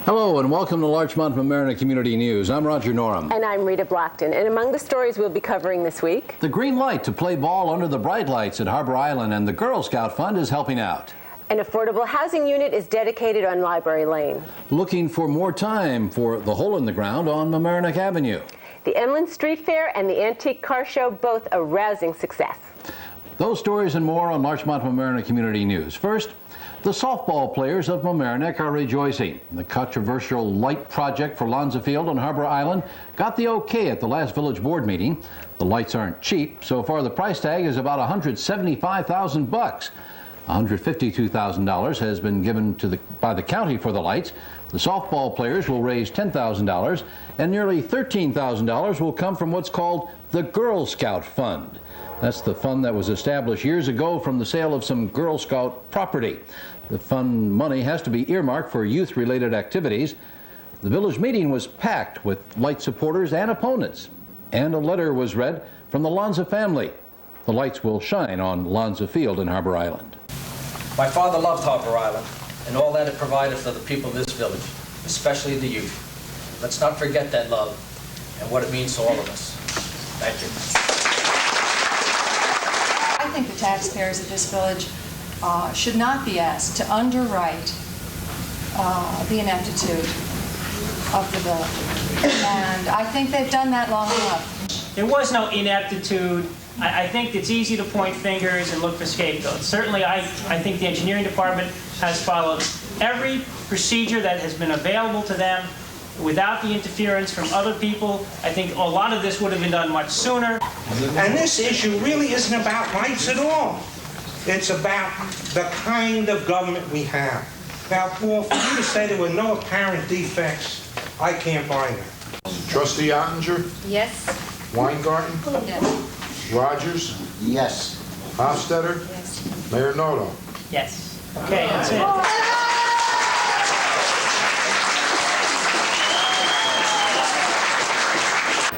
Hello and welcome to Larchmont Mamaroneck Community News. I'm Roger Norum. And I'm Rita Blockton. And among the stories we'll be covering this week, the green light to play ball under the bright lights at Harbor Island, and the Girl Scout Fund is helping out. An affordable housing unit is dedicated on Library Lane. Looking for more time for the hole in the ground on Mamaroneck Avenue. The Emlyn Street Fair and the Antique Car Show, both a rousing success. Those stories and more on Larchmont Mamaroneck Community News. First, the softball players of Mamaroneck are rejoicing. The controversial light project for Lonza Field on Harbor Island got the okay at the last village board meeting. The lights aren't cheap. So far, the price tag is about $175,000 bucks. $152,000 has been given by the county for the lights. The softball players will raise $10,000, and nearly $13,000 will come from what's called the Girl Scout Fund. That's the fund that was established years ago from the sale of some Girl Scout property. The fund money has to be earmarked for youth-related activities. The village meeting was packed with light supporters and opponents, and a letter was read from the Lonza family. The lights will shine on Lonza Field in Harbor Island. My father loved Harbor Island and all that it provided for the people of this village, especially the youth. Let's not forget that love and what it means to all of us. Thank you. I think the taxpayers of this village should not be asked to underwrite the ineptitude of the village. And I think they've done that long enough. There was no ineptitude. I think it's easy to point fingers and look for scapegoats. Certainly, I think the engineering department has followed every procedure that has been available to them without the interference from other people. I think a lot of this would have been done much sooner. And this issue really isn't about lights at all. It's about the kind of government we have. Now, Paul, for you to say there were no apparent defects, I can't buy that. Trustee Ottinger? Yes. Weingarten? Yes. Rogers? Yes. Hofstetter? Yes. Mayor Noto? Yes. Okay, that's it.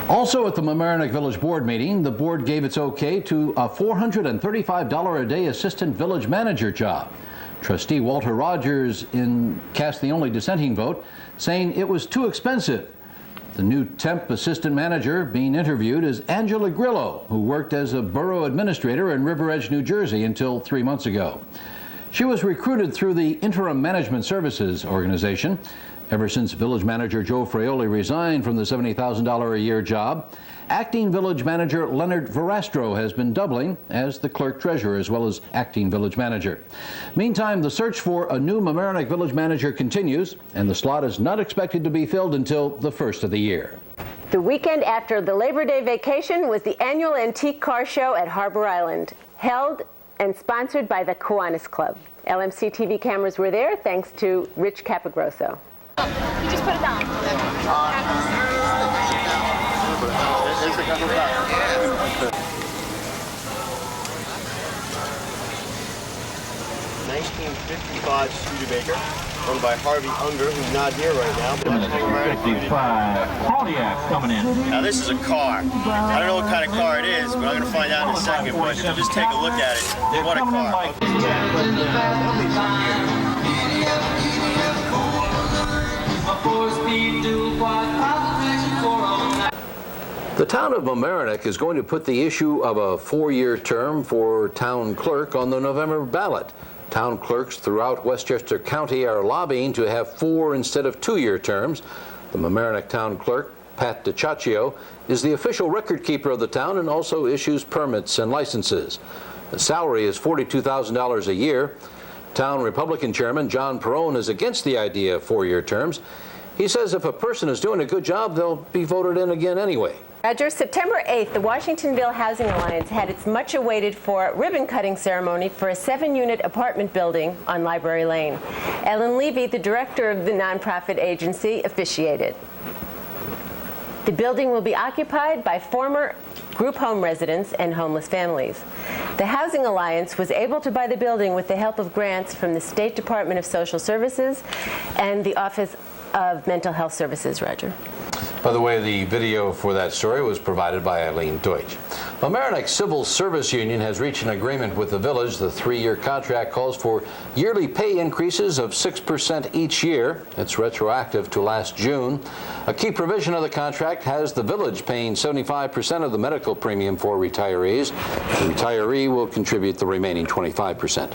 Also at the Mamaroneck Village Board meeting, the board gave its okay to a $435 a day assistant village manager job. Trustee Walter Rogers cast the only dissenting vote, saying it was too expensive. The new temp assistant manager being interviewed is Angela Grillo, who worked as a borough administrator in River Edge, New Jersey until 3 months ago. She was recruited through the Interim Management Services organization. Ever since village manager Joe Fraioli resigned from the $70,000 a year job, acting village manager Leonard Verastro has been doubling as the clerk treasurer as well as acting village manager. Meantime, the search for a new Mamaroneck village manager continues, and the slot is not expected to be filled until the first of the year. The weekend after the Labor Day vacation was the annual Antique Car Show at Harbor Island, held and sponsored by the Kiwanis Club. LMC-TV cameras were there thanks to Rich Capagrosso. You just put it down. 1955 Studebaker, owned by Harvey Unger, who's not here right now. 55 Pontiac coming in. Now this is a car. I don't know what kind of car it is, but I'm going to find out in a second. But just take a look at it. What a car. The town of Mamaroneck is going to put the issue of a 4-year term for town clerk on the November ballot. Town clerks throughout Westchester County are lobbying to have 4 instead of 2-year terms. The Mamaroneck town clerk, Pat DiCiaccio, is the official record keeper of the town and also issues permits and licenses. The salary is $42,000 a year. Town Republican Chairman John Perrone is against the idea of 4-year terms. He says if a person is doing a good job, they'll be voted in again anyway. Roger, September 8th, the Washingtonville Housing Alliance had its much-awaited ribbon-cutting ceremony for a 7-unit apartment building on Library Lane. Ellen Levy, the director of the nonprofit agency, officiated. The building will be occupied by former group home residents and homeless families. The Housing Alliance was able to buy the building with the help of grants from the State Department of Social Services and the Office of Mental Health Services, Roger. By the way, the video for that story was provided by Eileen Deutsch. Mamaroneck Civil Service Union has reached an agreement with the village. The 3-year contract calls for yearly pay increases of 6% each year. It's retroactive to last June. A key provision of the contract has the village paying 75% of the medical premium for retirees. The retiree will contribute the remaining 25%.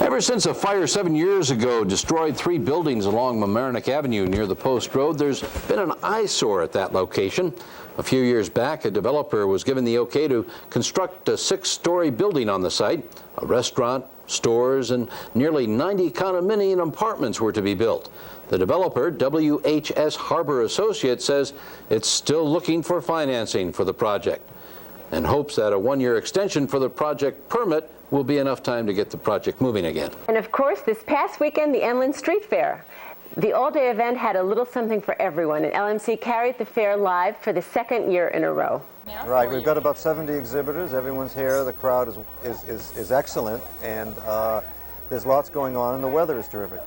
Ever since a fire 7 years ago destroyed 3 buildings along Mamaroneck Avenue near the Post Road, there's been an eyesore at that location. A few years back, a developer was given the okay to construct a 6-story building on the site. A restaurant, stores, and nearly 90 condominium apartments were to be built. The developer, WHS Harbor Associates, says it's still looking for financing for the project and hopes that a 1-year extension for the project permit will be enough time to get the project moving again. And of course, this past weekend, the Emlyn Street Fair. The all-day event had a little something for everyone, and LMC carried the fair live for the 2nd year in a row. Right, we've got about 70 exhibitors. Everyone's here. The crowd is excellent, and there's lots going on, and the weather is terrific.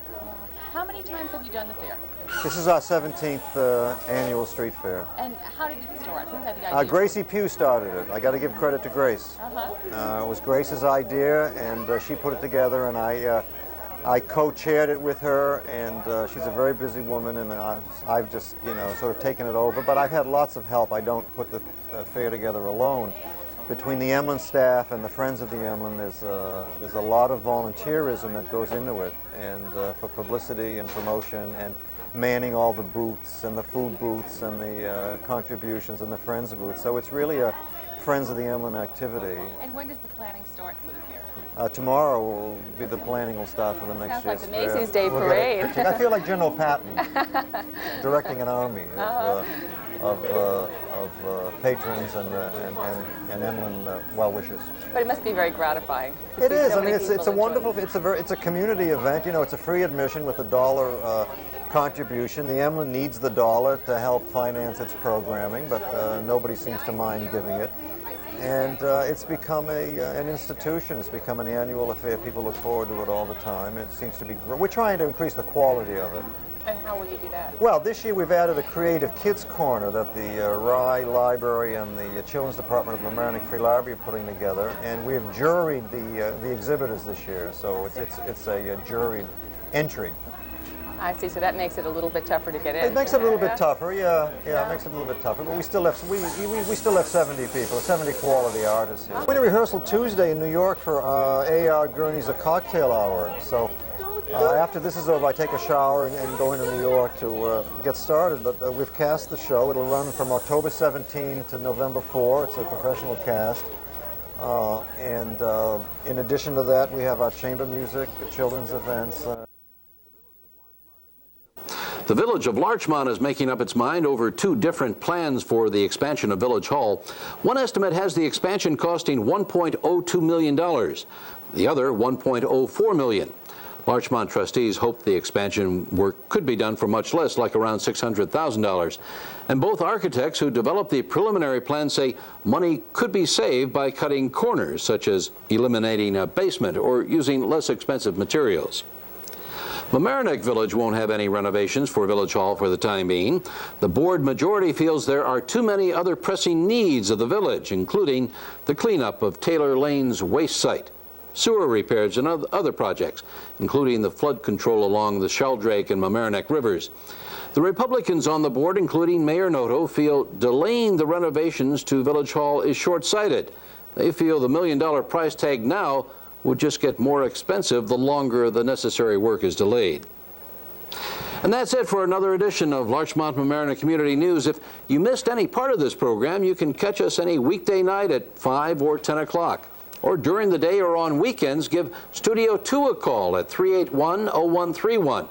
How many times have you done the fair? This is our 17th annual street fair. And how did it start? Who had the idea? Gracie Pugh started it. I got to give credit to Grace. It was Grace's idea, and she put it together, and I co-chaired it with her, and she's a very busy woman, and I've just, sort of taken it over, but I've had lots of help. I don't put the fair together alone. Between the Emlyn staff and the Friends of the Emlyn, there's a lot of volunteerism that goes into it, and for publicity and promotion, and manning all the booths and the food booths and the contributions and the Friends booths. So it's really a Friends of the Emlyn activity. And when does the planning start for the fair? Tomorrow will be the planning will start for the next year's Sounds like the Macy's fair. Day Parade. I feel like General Patton directing an army of patrons and Emlyn well-wishers. But it must be very gratifying. It is. I mean, it's a wonderful. It's a community event. It's a free admission with $1 contribution. The Emlyn needs the dollar to help finance its programming, but nobody seems to mind giving it. And it's become an institution. It's become an annual affair. People look forward to it all the time. It seems to be. We're trying to increase the quality of it. And how will you do that? Well, this year we've added a creative kids corner that the Rye Library and the Children's Department of Mamaroneck Free Library are putting together, and we have juried the exhibitors this year. So it's a juried entry. I see. So that makes it a little bit tougher to get in. It makes it a little bit tougher. Yeah. It makes it a little bit tougher. But we still have 70 people, 70 quality artists here. We're going to rehearsal Tuesday in New York for A.R. Gurney's A Cocktail Hour. So after this is over, I take a shower and go into New York to get started. But we've cast the show. It'll run from October 17 to November 4. It's a professional cast. And in addition to that, we have our chamber music, children's events. The village of Larchmont is making up its mind over 2 different plans for the expansion of Village Hall. One estimate has the expansion costing $1.02 million. The other, $1.04 million. Larchmont trustees hope the expansion work could be done for much less, like around $600,000. And both architects who developed the preliminary plan say money could be saved by cutting corners, such as eliminating a basement or using less expensive materials. Mamaroneck Village won't have any renovations for Village Hall for the time being. The board majority feels there are too many other pressing needs of the village, including the cleanup of Taylor Lane's waste site, sewer repairs, and other projects, including the flood control along the Sheldrake and Mamaroneck rivers. The Republicans on the board, including Mayor Noto, feel delaying the renovations to Village Hall is short-sighted. They feel the $1 million price tag now would just get more expensive the longer the necessary work is delayed. And that's it for another edition of Larchmont Mamaroneck Community News. If you missed any part of this program, you can catch us any weekday night at 5 or 10 o'clock. Or during the day or on weekends, give Studio 2 a call at 381-0131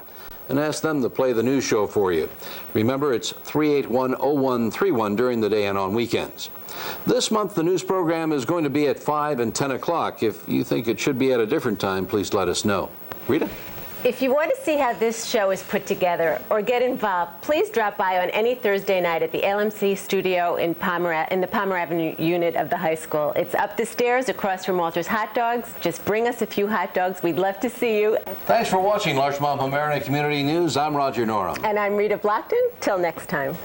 and ask them to play the news show for you. Remember, it's 381-0131 during the day and on weekends. This month, the news program is going to be at 5 and 10 o'clock. If you think it should be at a different time, please let us know. Rita? If you want to see how this show is put together or get involved, please drop by on any Thursday night at the LMC studio in the Palmer Avenue unit of the high school. It's up the stairs across from Walter's Hot Dogs. Just bring us a few hot dogs. We'd love to see you. Thanks for watching Larchmont Mamaroneck Community News. I'm Roger Norum. And I'm Rita Blockton. Till next time.